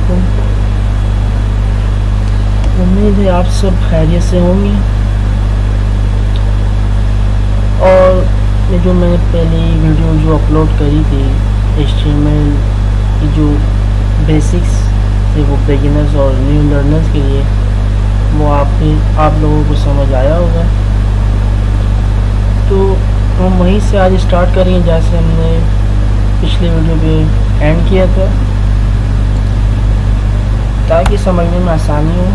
वालेकुम। उम्मीद है आप सब खैरियत से होंगे। और ये जो मैंने पहली वीडियो जो अपलोड करी थी HTML की जो बेसिक्स थे वो बिगिनर्स और न्यू लर्नर्स के लिए, वो आप लोगों को समझ आया होगा। तो हम वहीं से आज स्टार्ट करेंगे जैसे हमने पिछली वीडियो पे एंड किया था, ताकि समझने में आसानी हो।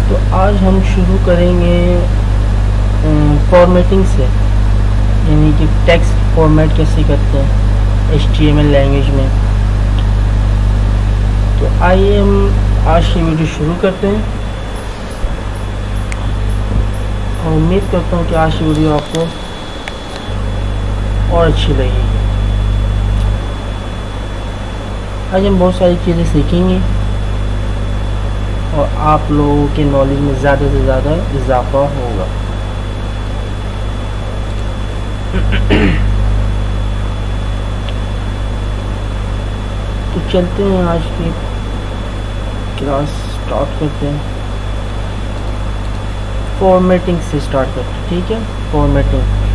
तो आज हम शुरू करेंगे फॉर्मेटिंग से, यानी कि टेक्स्ट फॉर्मेट कैसे करते हैं HTML लैंग्वेज में। तो आइए हम आज की वीडियो शुरू करते हैं और उम्मीद करता हूँ कि आज की वीडियो आपको और अच्छी लगेगी। आज हम बहुत सारी चीज़ें सीखेंगे और आप लोगों के नॉलेज में ज़्यादा से ज़्यादा इजाफा होगा। तो चलते हैं, आज की क्लास स्टार्ट करते हैं। फॉर्मेटिंग से स्टार्ट करते हैं, ठीक है।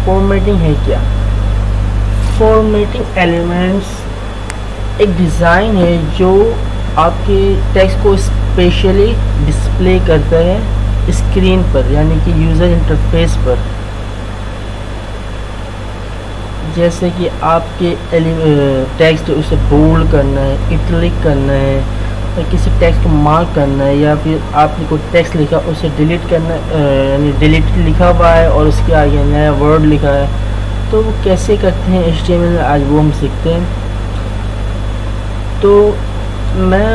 फॉर्मेटिंग है क्या? फॉर्मेटिंग एलिमेंट्स एक डिज़ाइन है जो आपके टेक्स्ट को स्पेशली डिस्प्ले करता है स्क्रीन पर, यानी कि यूज़र इंटरफेस पर। जैसे कि आपके टेक्स्ट उसे बोल्ड करना है, इटलिक करना है, या किसी टेक्स्ट को मार्क करना है, या फिर आपने कोई टेक्स्ट लिखा उसे डिलीट करना, यानी डिलीट लिखा हुआ है और उसके आगे नया वर्ड लिखा है, तो वो कैसे करते हैं HTML में, आज वो हम सीखते हैं। तो मैं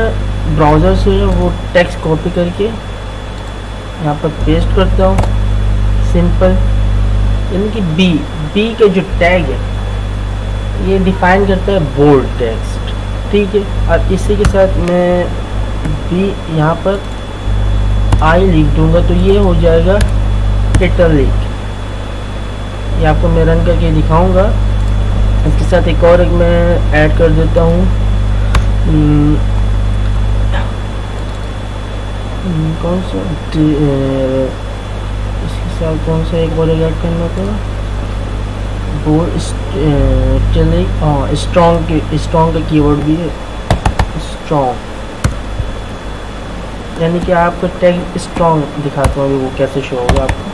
ब्राउज़र से वो टेक्स्ट कॉपी करके यहाँ पर पेस्ट करता हूँ, सिंपल। यानी कि बी का जो टैग है ये डिफाइन करता है बोल्ड टेक्स्ट, ठीक है। और इसी के साथ मैं बी यहाँ पर आई लिख दूंगा, तो ये हो जाएगा इटलिक। ये आपको मैं रन करके दिखाऊंगा। इसके साथ एक और मैं ऐड कर देता हूँ, कौन सा इसके साथ कौन सा एक और ऐड करना था, बोल्ड स्ट्रॉन्ग का कीवर्ड भी है, स्ट्रॉन्ग। यानी कि आपका टैग स्ट्रॉन्ग दिखाता हूँ, वो कैसे शो होगा आपको,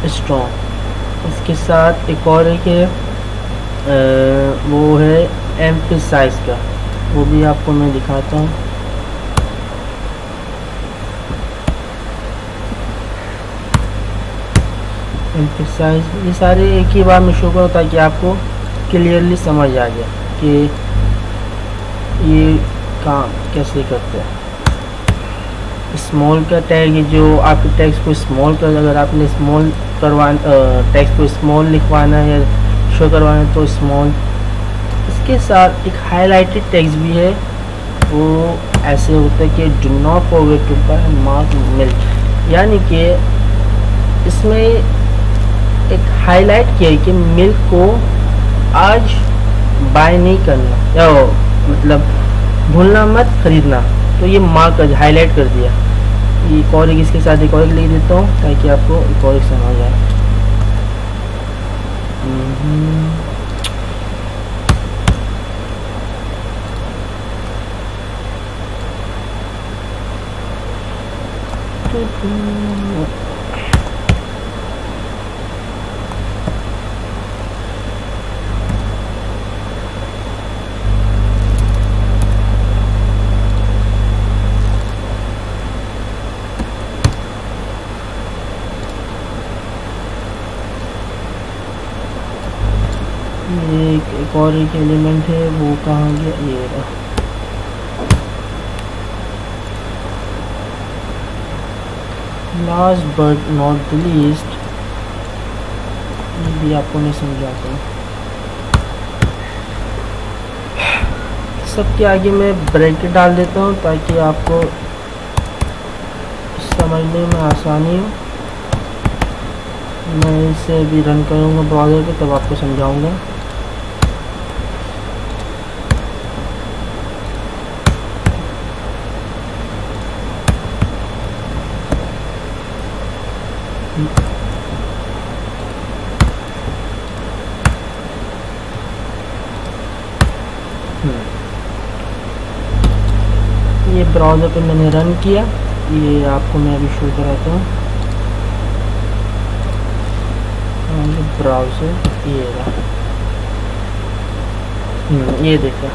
स्ट्रॉन्ग। इसके साथ एक और एक है, वो है एम्फसाइज का, वो भी आपको मैं दिखाता हूँ। एम्फसाइज, ये सारे एक ही बार में शो करो ताकि आपको क्लियरली समझ आ जाए कि ये काम कैसे करते हैं। स्मॉल का टैग है, जो आपके टेक्स्ट को स्मॉल कर, अगर आपने स्मॉल टेक्स्ट को स्मॉल लिखवाना है या शो करवाना है तो स्मॉल। इसके साथ एक हाईलाइटेड टेक्स्ट भी है, वो ऐसे होता है कि do not forget to buy mark milk, यानी कि इसमें एक हाईलाइट किया है कि मिल्क को आज बाय नहीं करना, या मतलब भूलना मत खरीदना, तो ये मार्क कर हाईलाइट कर दिया। ये एक और इसके साथ एक और लिख देता हूँ ताकि आपको एक और समझ आए। एक और एक एलिमेंट है, वो कहाँ गया, ये रहा। Last but not the least, ये भी आपको नहीं समझाता हूँ। सबके आगे मैं ब्रैकेट डाल देता हूँ ताकि आपको समझने में आसानी हो। मैं इसे अभी रन करूँगा ब्राउज़र पे, तब आपको समझाऊँगा। ये ब्राउज़र पे मैंने रन किया, ये आपको मैं अभी शो कराता हूँ। ब्राउज़र ये रहा, ये देखा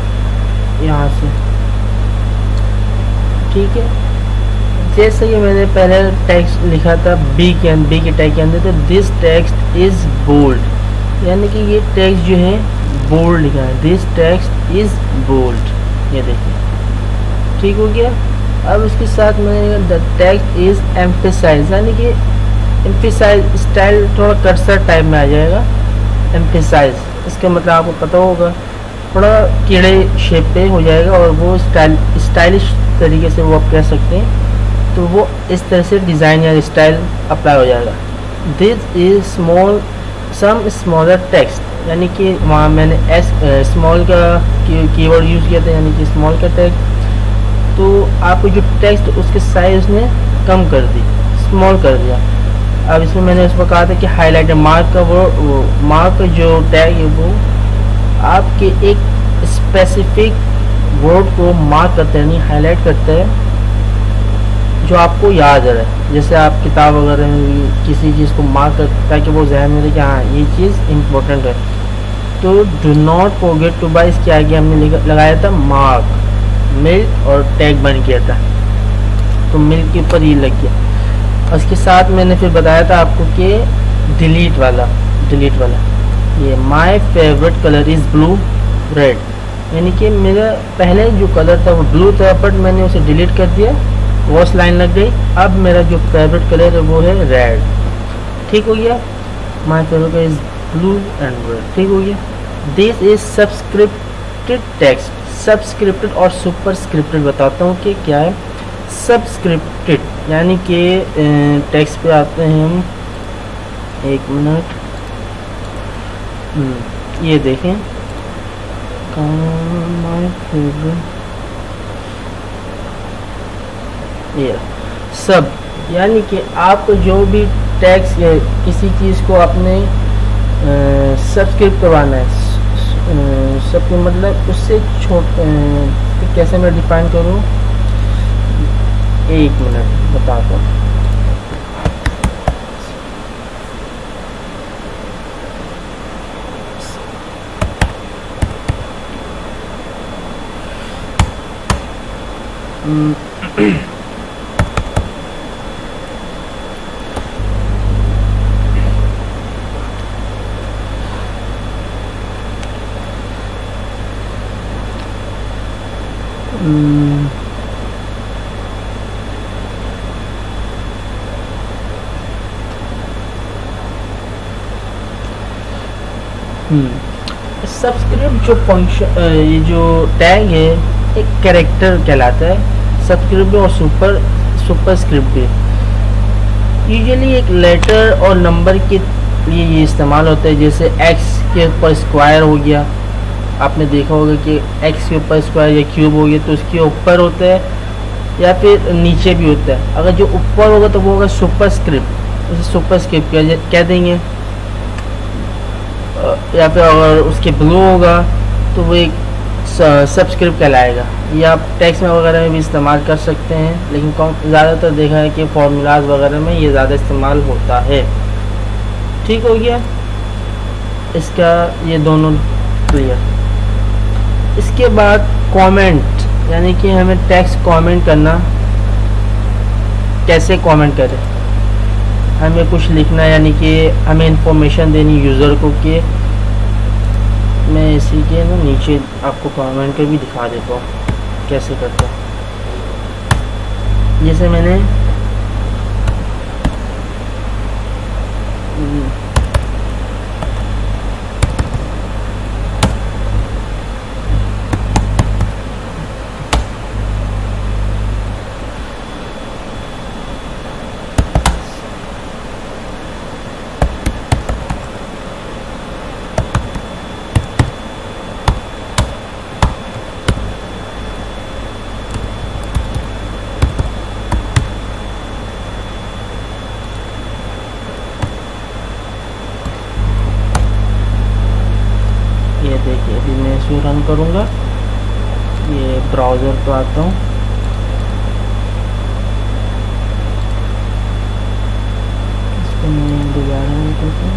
यहाँ से, ठीक है। जैसे कि मैंने पहले टेक्स्ट लिखा था बी के टैग के अंदर, तो दिस टेक्स्ट इज़ बोल्ड, यानी कि ये टेक्स्ट जो है बोल्ड लिखा है, दिस टेक्स्ट इज़ बोल्ड, ये देखिए, ठीक हो गया। अब इसके साथ मैंने द टेक्स्ट इज़ एम्फेसाइज, यानी कि एम्फेसाइज स्टाइल थोड़ा कर्सर टाइप में आ जाएगा। एम्फेसाइज इसका मतलब आपको पता होगा, थोड़ा कीड़े शेप पे हो जाएगा और वो स्टाइलिश तरीके से वो आप कह सकते हैं, तो वो इस तरह से डिज़ाइन या स्टाइल अप्लाई हो जाएगा। This is small some smaller text, यानी कि वहाँ मैंने स्मॉल का कीवर्ड यूज़ किया था, यानी कि स्मॉल का टेक्स्ट, तो आपको जो टेक्स्ट उसके साइज ने कम कर दी, स्मॉल कर दिया। अब इसमें मैंने उसमें कहा था कि हाईलाइटर मार्क का वो मार्क जो टैग है वो आपके एक स्पेसिफिक वर्ड को मार्क करते हैं, यानी हाईलाइट करते हैं जो आपको याद रहे। जैसे आप किताब वगैरह में किसी चीज़ को मार्क करते ताकि वो जहन में रहे कि हाँ ये चीज़ इम्पोर्टेंट है। तो do not forget to buy, इसके आगे हमने लगाया था मार्क, मिल्क और टैग बन किया था, तो मिल्क के ऊपर ये लग गया। उसके साथ मैंने फिर बताया था आपको कि डिलीट वाला ये my favourite colour is blue red, यानी कि मेरा पहले जो कलर था वो ब्लू था, बट मैंने उसे डिलीट कर दिया, वॉश लाइन लग गई। अब मेरा जो फेवरेट कलर है वो है रेड, ठीक हो गया। My favourite colour is blue and red, ठीक हो गया। दिस इज सब्सक्रिप्टेड टेक्स्ट, सब्सक्रिप्टेड और सुपरस्क्रिप्टेड बताता हूँ कि क्या है। सब्सक्रिप्टेड यानी कि टेक्स्ट पे आते हैं हम, एक मिनट, ये देखें माय फेवरेट, ये सब, यानी कि आपको जो भी टेक्स्ट या किसी चीज़ को आपने सब्सक्रिप्ट करवाना है, सबके मतलब उससे तो कैसे मैं डिफाइन करूँ, एक मिनट बताता हूँ। सब्सक्रिप्ट जो फंक्शन, ये जो टैग है एक कैरेक्टर कहलाता है, सब्सक्रिप्ट और सुपरस्क्रिप्ट भी। यूजुअली एक लेटर और नंबर के लिए ये इस्तेमाल होता है, जैसे एक्स के ऊपर स्क्वायर हो गया, आपने देखा होगा कि एक्स के ऊपर स्क्वायर या क्यूब हो गया तो उसके ऊपर होता है या फिर नीचे भी होता है। अगर जो ऊपर होगा तो वो होगा सुपरस्क्रिप्ट, उसे सुपरस्क्रिप्ट कह देंगे। या फिर अगर उसके ब्लू होगा तो वो एक सब्सक्रिप्ट कहलाएगा। ये आप टेक्स्ट में वगैरह में भी इस्तेमाल कर सकते हैं, लेकिन ज़्यादातर देखा है कि फॉर्मूलाज वगैरह में ये ज़्यादा इस्तेमाल होता है। ठीक हो गया इसका, ये दोनों क्लियर। इसके बाद कमेंट, यानी कि हमें टेक्स्ट कमेंट करना, कैसे कमेंट करें, हमें कुछ लिखना, यानी कि हमें इंफॉर्मेशन देनी यूज़र को कि मैं इसी के ना नीचे आपको कमेंट कर भी दिखा देता हूँ कैसे करता हूँ। जैसे मैंने देखिए अभी मैं इसको रन करूँगा, ये ब्राउज़र पर आता हूँ। इसको मैं दोबारा करता हूँ,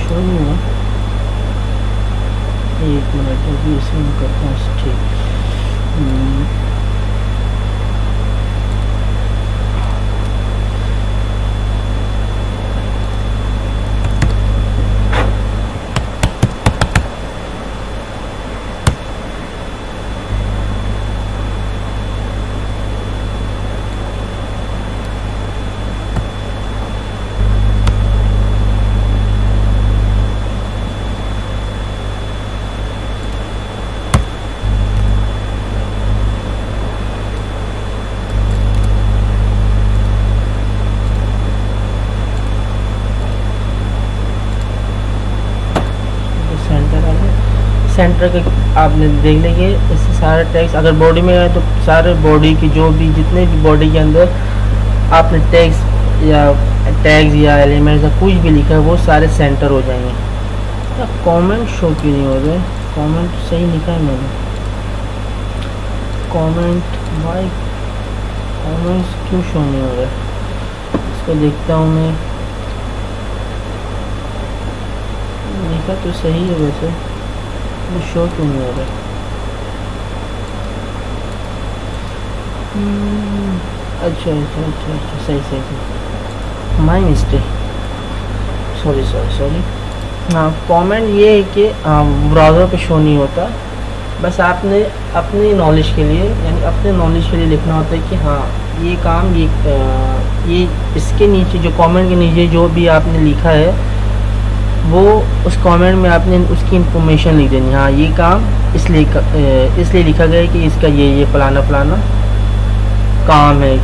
शो नहीं हुआ, 1 मिनट अभी इसे मैं करता हूँ ठीक। सेंटर के आपने देख लेंगे इससे सारे टैग्स, अगर बॉडी में है तो सारे बॉडी की जो भी जितने भी बॉडी के अंदर आपने टैग्स या एलिमेंट्स या कुछ भी लिखा है वो सारे सेंटर हो जाएंगे। तो कमेंट शो क्यों नहीं हो रहे? कमेंट सही लिखा है मैंने, कमेंट भाई कमेंट्स क्यों शो नहीं हो रहे? इसको देखता हूँ मैं, लिखा तो सही है वैसे, वो शो क्यों नहीं हो रहा? अच्छा अच्छा अच्छा अच्छा, सही सही, माई मिस्टेक, सॉरी। हाँ, कमेंट ये है कि ब्राउज़र पे शो नहीं होता, बस आपने अपनी नॉलेज के लिए, यानी अपने नॉलेज के लिए लिखना होता है कि हाँ ये काम ये इसके नीचे जो कमेंट के नीचे जो भी आपने लिखा है वो उस कमेंट में आपने उसकी इंफॉर्मेशन लिख देनी। हाँ ये काम इसलिए लिखा गया है कि इसका ये फलाना काम है,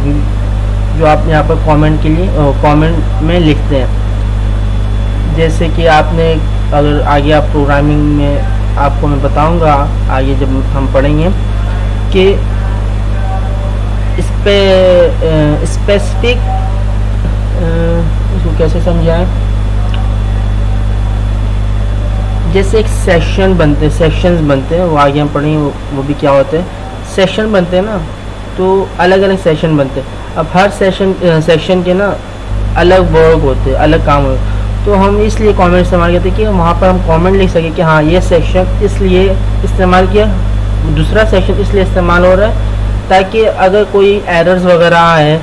जो आप यहाँ पर कमेंट के लिए कमेंट में लिखते हैं। जैसे कि आपने अगर आगे आप प्रोग्रामिंग में, आपको मैं बताऊंगा आगे जब हम पढ़ेंगे कि इस पे स्पेसिफिक, इसको कैसे समझाएं, जैसे एक सेक्शंस बनते हैं, वो आगे हम पढ़ेंगे वो भी क्या होते हैं। सेक्शन बनते हैं ना, तो अलग अलग सेक्शन बनते हैं। अब हर सेक्शन के ना अलग वर्क होते हैं, अलग काम होते हैं, तो हम इसलिए कमेंट इस्तेमाल करते हैं कि वहाँ पर हम कमेंट लिख सकें कि हाँ ये सेक्शन इसलिए इस्तेमाल किया, दूसरा सेक्शन इसलिए इस्तेमाल हो रहा है, ताकि अगर कोई एरर्स वगैरह आए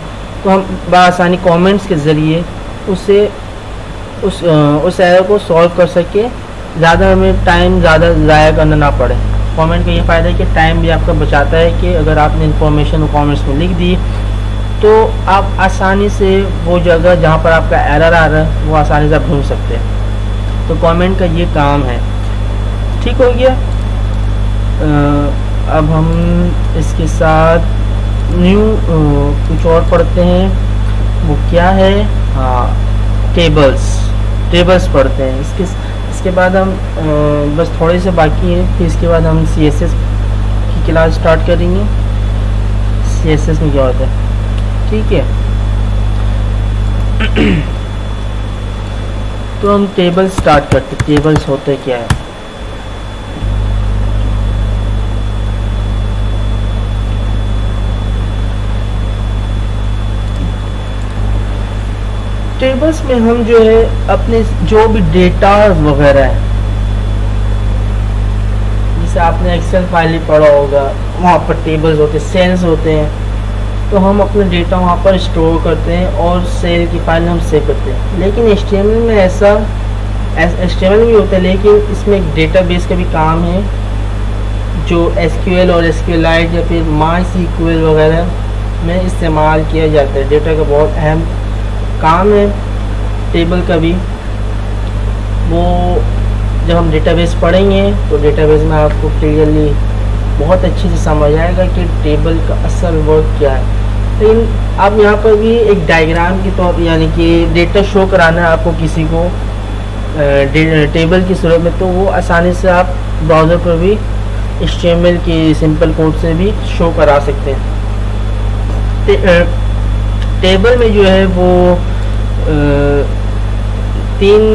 तो हम बआसानी कमेंट्स के ज़रिए उसे उस एरर को सॉल्व कर सके, ज़्यादा हमें टाइम ज़्यादा ज़ाया करना ना पड़े। कमेंट का ये फ़ायदा है कि टाइम भी आपका बचाता है कि अगर आपने इन्फॉर्मेशन कमेंट्स में लिख दी तो आप आसानी से वो जगह जहाँ पर आपका एरर आ रहा है वो आसानी से आप ढूंढ सकते हैं। तो कमेंट का ये काम है। ठीक हो गया। अब हम इसके साथ न्यू कुछ और पढ़ते हैं, वो क्या है, हाँ टेबल्स पढ़ते हैं। इसके बाद हम बस थोड़े से बाकी हैं, फिर इसके बाद हम CSS की क्लास स्टार्ट करेंगे। CSS में क्या होता है, ठीक है। तो हम टेबल स्टार्ट करते, टेबल्स होते क्या है। टेबल्स में हम जो है अपने जो भी डेटा वगैरह है, जैसे आपने एक्सेल फाइल ही पढ़ा होगा, वहाँ पर टेबल्स होते हैं, सेल्स होते हैं, तो हम अपना डेटा वहाँ पर स्टोर करते हैं और सेल की फाइल हम सेव करते हैं। लेकिन HTML में ऐसा HTML भी होता है, लेकिन इसमें एक डेटाबेस का भी काम है जो SQL और SQLite या फिर MySQL वगैरह में इस्तेमाल किया जाता है। डेटा का बहुत अहम काम है टेबल का भी। वो जब हम डेटाबेस पढ़ेंगे तो डेटाबेस में आपको क्लियरली बहुत अच्छे से समझ आएगा कि टेबल का असल वर्क क्या है। लेकिन आप यहाँ पर भी एक डायग्राम के तौर, यानी कि डेटा शो कराना है आपको किसी को टेबल की सूरत में, तो वो आसानी से आप ब्राउज़र पर भी HTML की सिंपल कोड से भी शो करा सकते हैं। टेबल में जो है वो 3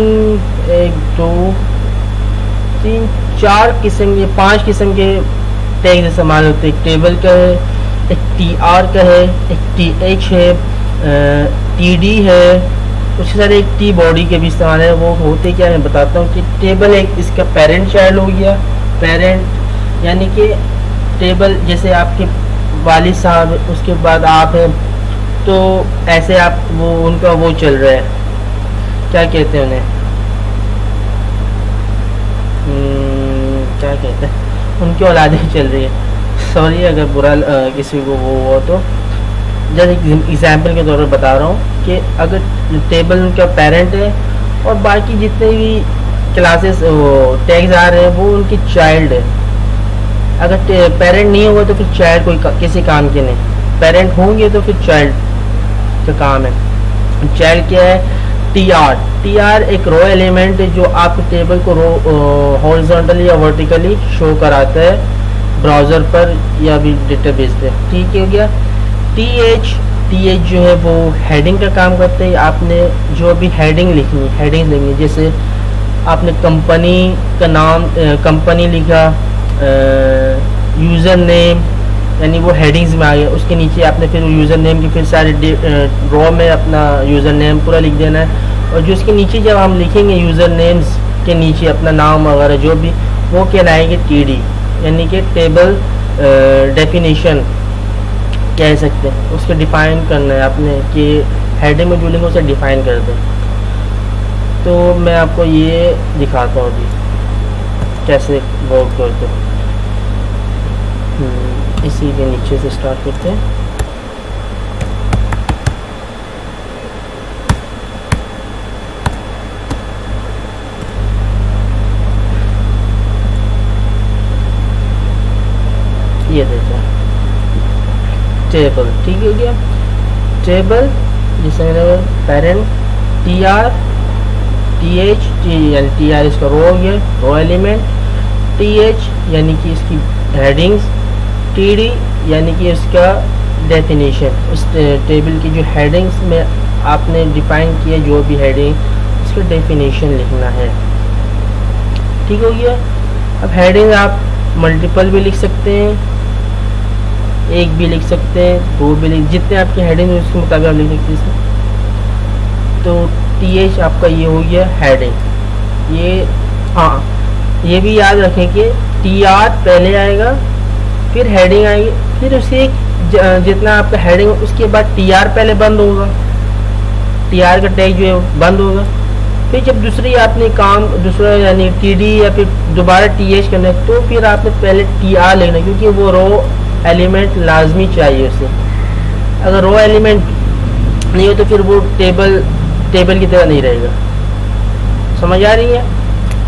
1 2 3 4 किस्म के 5 किस्म के टैग्स इस्तेमाल होते हैं। एक टेबल का है, एक TR का है, एक TH है, TD है, उसके साथ एक T बॉडी के भी इस्तेमाल है। वो होते क्या मैं बताता हूँ कि टेबल एक इसका पेरेंट चाइल्ड हो गया। पेरेंट यानी कि टेबल जैसे आपके वालिद साहब, उसके बाद आप हैं, तो ऐसे आप वो उनका वो चल रहा है, क्या कहते हैं उन्हें, क्या कहते हैं, उनकी औलादें चल रही है। सॉरी अगर बुरा किसी को वो हो तो, जैसे एग्जाम्पल के तौर पर बता रहा हूँ कि अगर टेबल उनका पेरेंट है और बाकी जितने भी क्लासेस टैग्स आ रहे हैं वो उनकी चाइल्ड है। अगर पेरेंट नहीं होगा तो फिर चाइल्ड कोई किसी काम के नहीं, पेरेंट होंगे तो फिर चाइल्ड का काम है। चाइल्ड क्या है, TR एक रो एलिमेंट है जो आपके टेबल को हॉरिजॉन्टली या वर्टिकली शो कराता है ब्राउज़र पर या भी डेटाबेस पे। ठीक हो गया। TH जो है वो हेडिंग का काम करते हैं। आपने जो भी हेडिंग लिखनी, जैसे आपने कंपनी का नाम, कंपनी लिखा, यूज़र नेम, यानी वो हेडिंग्स में आ गया। उसके नीचे आपने फिर यूज़र नेम की फिर सारे रो में अपना यूज़र नेम पूरा लिख देना है। और जो उसके नीचे जब हम लिखेंगे यूज़र नेम्स के नीचे अपना नाम वगैरह जो भी, वो कहलाएंगे TD, यानी कि टेबल डेफिनेशन कह सकते हैं। उसको डिफ़ाइन करना है आपने कि हेडिंग में जो लिखो उसे डिफ़ाइन कर दें। तो मैं आपको ये दिखाता हूँ अभी कैसे वर्क करते हैं। इसी के नीचे से स्टार्ट करते हैं। ये देखो टेबल, ठीक हो गया। टेबल जिसे मैंने पेरेंट TR, TH यानी TR इसका रो हो गया, रो एलिमेंट, TH यानी कि इसकी हेडिंग्स, TD यानी कि इसका डेफिनेशन, उस टेबल की जो हेडिंग्स में आपने डिफाइन किया जो भी हेडिंग, उसका डेफिनेशन लिखना है। ठीक हो गया। अब हेडिंग आप मल्टीपल भी लिख सकते हैं, एक भी लिख सकते हैं, दो भी लिख, जितने आपकी हेडिंग है उसके मुताबिक आप लिख सकते हैं। तो TH आपका ये हो गया हेडिंग। ये हाँ, ये भी याद रखें कि TR पहले आएगा, फिर हेडिंग आएगी, फिर उसे जितना आपका हेडिंग उसके बाद TR पहले बंद होगा, TR का टैग जो है बंद होगा। फिर जब दूसरी आपने काम दूसरा यानी TD या फिर दोबारा TH करना है तो फिर आपने पहले TR लिखना, क्योंकि वो रो एलिमेंट लाजमी चाहिए उसे। अगर रो एलिमेंट नहीं हो तो फिर वो टेबल की तरह नहीं रहेगा। समझ आ रही है?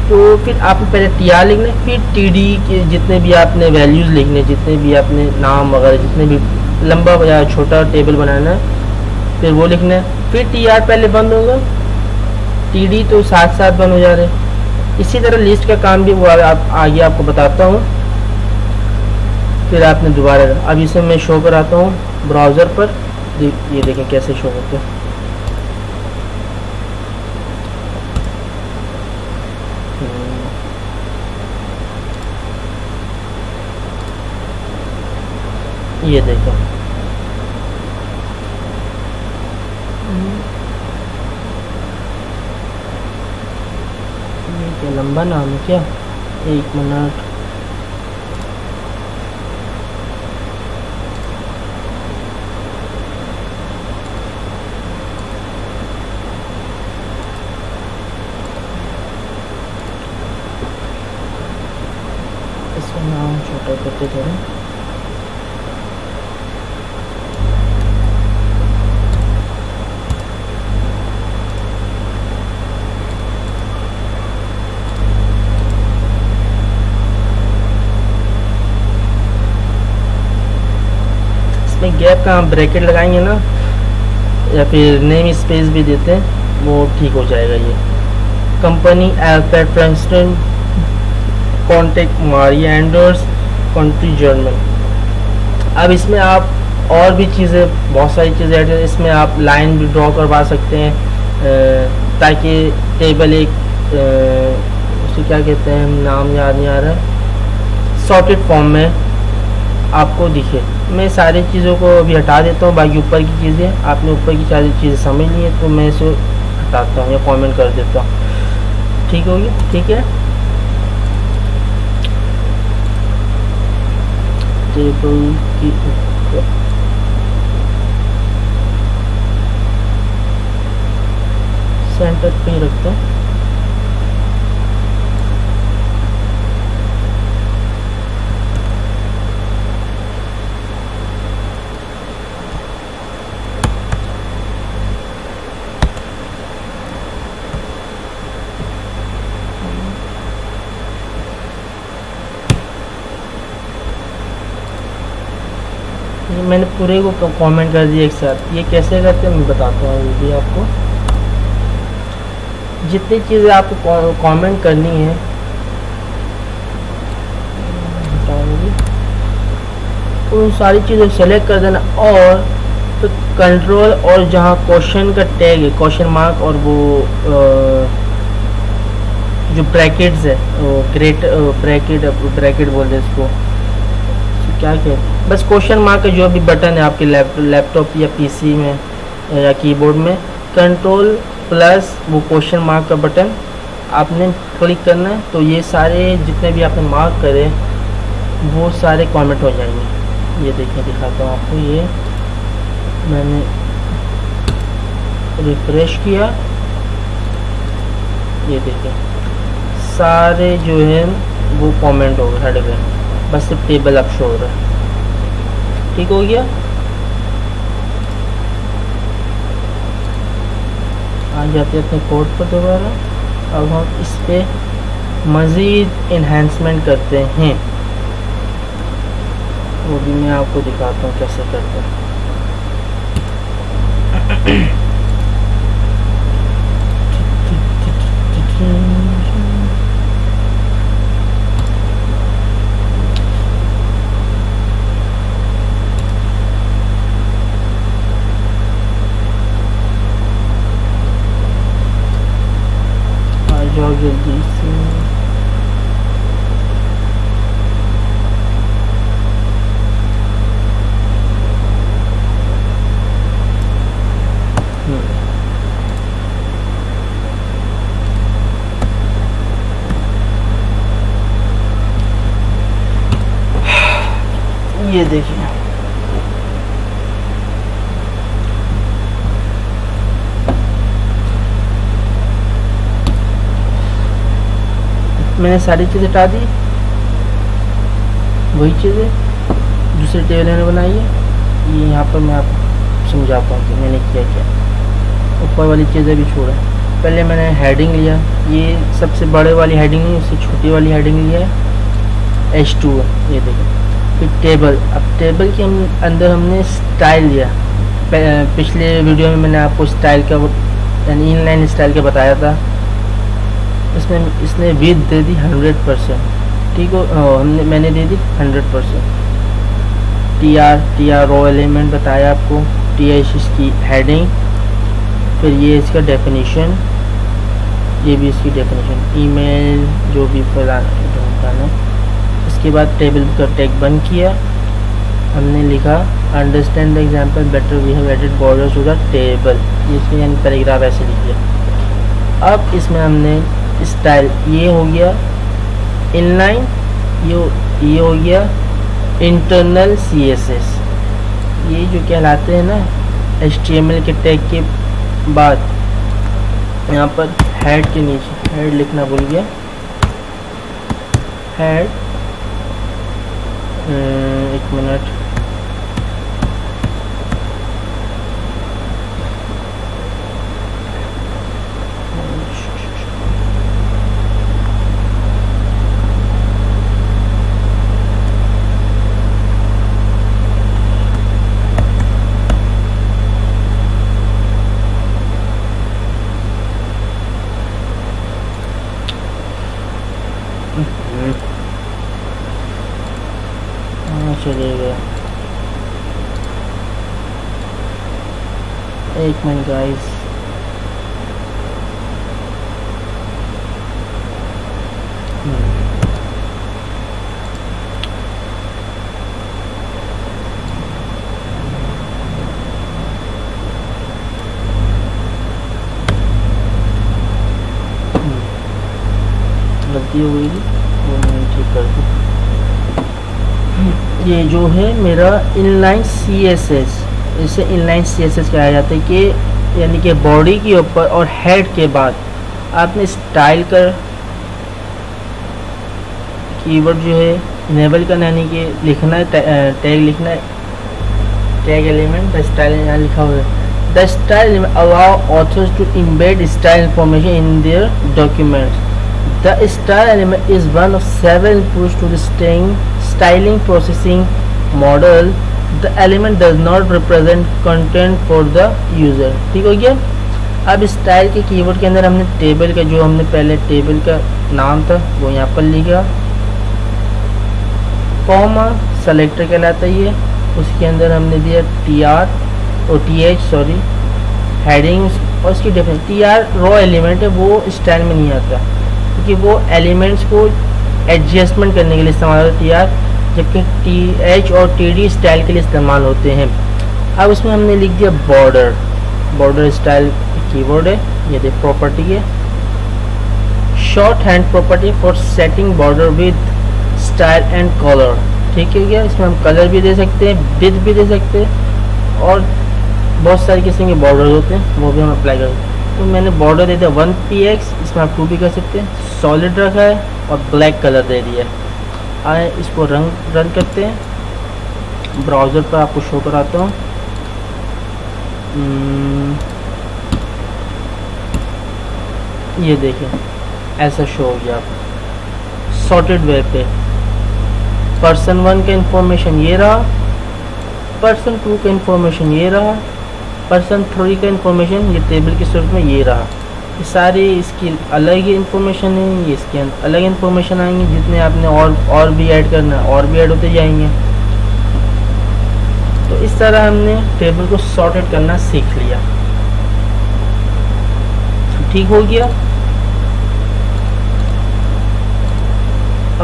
तो फिर आपने पहले TR लिखना है, फिर TD के जितने भी आपने वैल्यूज़ लिखने, जितने भी आपने नाम वगैरह जितने भी लंबा या छोटा टेबल बनाना है फिर वो लिखना है। फिर TR पहले बंद होगा, TD तो साथ साथ बंद हो जा रहे हैं। इसी तरह लिस्ट का काम भी वो आगे आपको बताता हूँ। फिर आपने दोबारा, अब इसे मैं शो कराता हूँ ब्राउज़र पर, ये देखें कैसे शो करते हैं। ये देखो ये क्या लंबा नाम है क्या, 1 मिनट। इसका नाम छोटा करते थोड़ा। इसमें गैप का हम ब्रैकेट लगाएंगे ना, या फिर नेम स्पेस भी देते हैं, वो ठीक हो जाएगा। ये company Alfred Frenston, contact Maria Anders, country German. अब इसमें आप और भी चीज़ें, बहुत सारी चीज़ें ऐड, इसमें आप लाइन भी ड्रॉ करवा सकते हैं ताकि टेबल एक उसे क्या कहते हैं, नाम याद नहीं आ रहा है, सॉर्टेड फॉर्म में आपको दिखे। मैं सारी चीज़ों को अभी हटा देता हूँ, बाकी ऊपर की चीज़ें आपने ऊपर की सारी चीज़ें समझ ली है तो मैं इसे हटाता हूँ या कमेंट कर देता हूँ। ठीक होगी, ठीक है। टेबल की सेंटर पे ही रखते हैं। मैंने पूरे को कमेंट कर दिया एक साथ। ये कैसे करते हैं मैं बताता हूँ, ये भी आपको जितनी चीज़ें आपको कमेंट करनी है उन सारी चीज़ें सेलेक्ट कर देना, और तो कंट्रोल और जहाँ क्वेश्चन का टैग है, क्वेश्चन मार्क और वो जो ब्रैकेट्स है, वो ब्रैकेट बोलते हैं इसको, क्या कहते हैं, बस क्वेश्चन मार्क का जो भी बटन है आपके लैपटॉप या पीसी में या कीबोर्ड में, कंट्रोल प्लस वो क्वेश्चन मार्क का बटन आपने क्लिक करना है, तो ये सारे जितने भी आपने मार्क करे वो सारे कमेंट हो जाएंगे। ये देखिए दिखाता हूँ आपको, ये मैंने रिफ्रेश किया, ये देखिए सारे जो है वो कमेंट हो गए, हट गए, बस सिर्फ टेबल अब शो हो रहा है। ठीक हो गया। आ जाते हैं अपने कोड पर दोबारा। अब हम इस पे मज़ीद इन्हेंसमेंट करते हैं, वो भी मैं आपको दिखाता हूँ कैसे करते हैं। जाओ जल्दी से। ये देखिए मैंने सारी चीज़ें हटा दी, वही चीज़ें दूसरे टेबल मैंने बनाई है। ये यहाँ पर मैं आपको समझाता हूँ कि मैंने किया क्या। ऊपर वाली चीज़ें भी छोड़ा, पहले मैंने हेडिंग लिया, ये सबसे बड़े वाली हेडिंग नहीं, उससे छोटी वाली हेडिंग लिया है, H2 है, ये देखिए। फिर टेबल, अब टेबल के अंदर हमने स्टाइल लिया। पिछले वीडियो में मैंने आपको स्टाइल का यानी इनलाइन स्टाइल का बताया था, इसमें इसने विड्थ दे दी 100%। ठीक हो, मैंने दे दी 100%। टी आर रो एलिमेंट बताया आपको, TH इसकी हेडिंग, फिर ये इसका डेफिनेशन, ये भी इसकी डेफिनेशन, ईमेल जो भी फलाना। इसके बाद टेबल का टैग बंद किया, हमने लिखा understand the example better we have added borders to the table, इसमें यानी पैराग्राफ ऐसे लिख दिया। अब इसमें हमने स्टाइल, ये हो गया इनलाइन, ये हो गया इंटरनल CSS, ये जो कहलाते हैं ना HTML के टैग के बाद यहाँ पर हेड के नीचे, हेड लिखना भूल गया, हेड, एक मिनट, चलेगा, एक मिनट गाइस, गलती हो गई थी, वो मैं ठीक कर दूँ। ये जो है मेरा इनलाइन CSS, इसे इनलाइन CSS कहा जाता है कि यानी कि बॉडी के ऊपर और हेड के बाद आपने स्टाइल का कीवर्ड जो है इनेबल करना, यानी कि लिखना है, टैग लिखना है, टैग एलिमेंट द स्टाइल यहाँ लिखा हुआ है। The style allow authors to embed style information in their documents. The style element is one of several inputs to the styling processing model. The element does not represent content for the user. ठीक हो गया। अब style के keyword के अंदर हमने table का, जो हमने पहले टेबल का नाम था वो यहाँ पर लिखा, कॉमा सेलेक्टर कहलाता है ये, उसके अंदर हमने दिया TR और TH सॉरी हेडिंग्स, और उसकी डिफरेंस TR रॉ एलिमेंट है, वो स्टाइल में नहीं आता क्योंकि वो एलिमेंट्स को एडजस्टमेंट करने के लिए इस्तेमाल होता है TR, जबकि TH और TD स्टाइल के लिए इस्तेमाल होते हैं। अब उसमें हमने लिख दिया बॉर्डर, बॉर्डर स्टाइल कीवर्ड है, ये देख प्रॉपर्टी है, short hand property for setting border with style and colour. ठीक है गया। इसमें हम कलर भी दे सकते हैं, विड्थ भी दे सकते हैं, और बहुत सारे किस्म के बॉर्डर होते हैं वो भी हम अप्लाई कर सकते हैं। तो मैंने बॉर्डर दे दिया 1px, इसमें आप 2 भी कर सकते हैं, सॉलिड रखा है और ब्लैक कलर दे दिया है। आए इसको रन करते हैं, ब्राउज़र पर आपको शो कराता हूँ। ये देखें ऐसा शो हो गया आप सॉर्टेड वे पे। पर्सन 1 का इंफॉर्मेशन ये रहा, पर्सन 2 का इंफॉर्मेशन ये रहा, पर्सन 3 का इंफॉर्मेशन ये टेबल की सूरत में ये रहा। ये सारी इसकी अलग ही इंफॉर्मेशन है, ये इसके अंदर अलग इंफॉर्मेशन आएंगे, जितने आपने और भी ऐड करना है और भी ऐड होते जाएंगे। तो इस तरह हमने टेबल को सॉर्टेड करना सीख लिया। ठीक हो गया।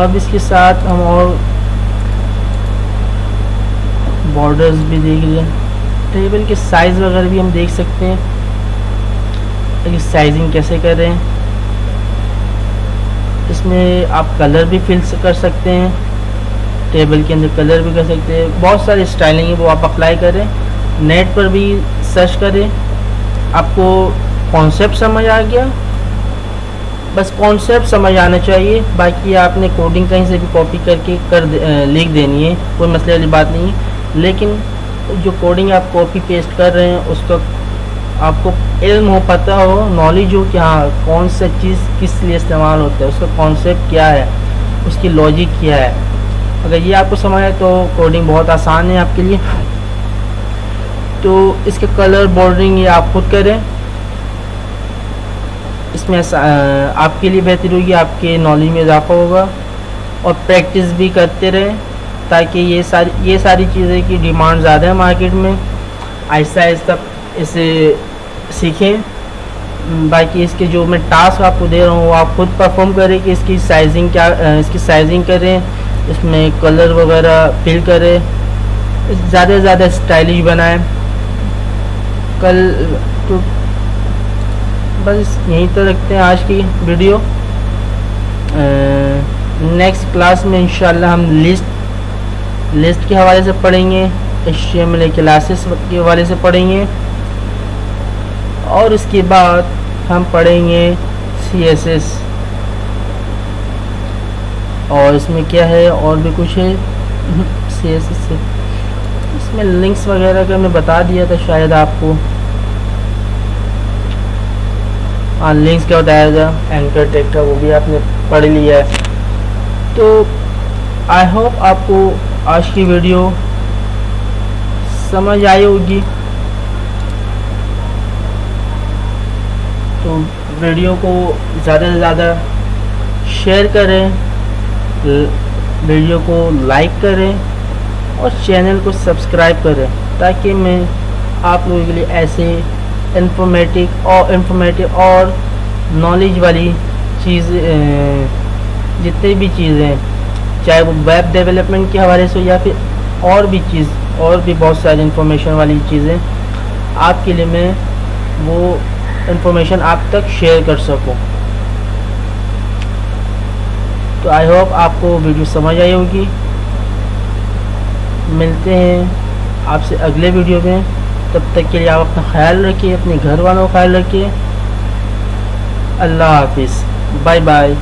अब इसके साथ हम और बॉर्डर्स भी देख लिए, टेबल के साइज़ वगैरह भी हम देख सकते हैं कि साइजिंग कैसे करें। इसमें आप कलर भी फिल कर सकते हैं, टेबल के अंदर कलर भी कर सकते हैं, बहुत सारी स्टाइलिंग है वो आप अप्लाई करें, नेट पर भी सर्च करें। आपको कॉन्सेप्ट समझ आ गया, बस कॉन्सेप्ट समझ आना चाहिए, बाकी आपने कोडिंग कहीं से भी कॉपी करके लिख देनी है, कोई मसले वाली बात नहीं है। लेकिन जो कोडिंग आप कॉपी पेस्ट कर रहे हैं उसका आपको इल्म हो, पता हो, नॉलेज हो कि हाँ कौन सा चीज़ किस लिए इस्तेमाल होता है, उसका कॉन्सेप्ट क्या है, उसकी लॉजिक क्या है। अगर ये आपको समझ आए तो कोडिंग बहुत आसान है आपके लिए। तो इसके कलर बॉर्डरिंग ये आप खुद करें, इसमें आपके लिए बेहतर होगी, आपके नॉलेज में इजाफा होगा, और प्रैक्टिस भी करते रहें ताकि ये सारी चीज़ें की डिमांड ज़्यादा है मार्केट में। आहिस्ता आहिस्ता इसे सीखें। बाकी इसके जो मैं टास्क आपको दे रहा हूँ वो आप खुद परफॉर्म करें कि इसकी साइजिंग क्या, इसकी साइजिंग करें, इसमें कलर वगैरह फिल करें, ज़्यादा से ज़्यादा स्टाइलिश बनाएं। कल तो बस यहीं तक रखते हैं आज की वीडियो। नेक्स्ट क्लास में इंशाल्लाह हम लिस्ट के हवाले से पढ़ेंगे, HTML क्लासेस के हवाले से पढ़ेंगे, और इसके बाद हम पढ़ेंगे CSS, और इसमें क्या है और भी कुछ है CSS से। इसमें लिंक्स वगैरह का मैं बता दिया था शायद आपको, हाँ लिंक्स क्या बताया था, एंकर टेक था वो भी आपने पढ़ लिया है। तो आई होप आपको आज की वीडियो समझ आई होगी। तो वीडियो को ज़्यादा से ज़्यादा शेयर करें, वीडियो को लाइक करें और चैनल को सब्सक्राइब करें, ताकि मैं आप लोगों के लिए ऐसे इंफॉर्मेटिव और नॉलेज वाली चीज़ें, जितनी भी चीज़ें, चाहे वो वेब डेवलपमेंट के हवाले से या फिर और भी बहुत सारी इंफॉर्मेशन वाली चीज़ें आपके लिए मैं वो इंफॉर्मेशन आप तक शेयर कर सकूं। तो आई होप आपको वीडियो समझ आई होगी। मिलते हैं आपसे अगले वीडियो में, तब तक के लिए आप अपना ख्याल रखिए, अपने घर वालों का ख्याल रखिए। अल्लाह हाफिज़, बाय बाय।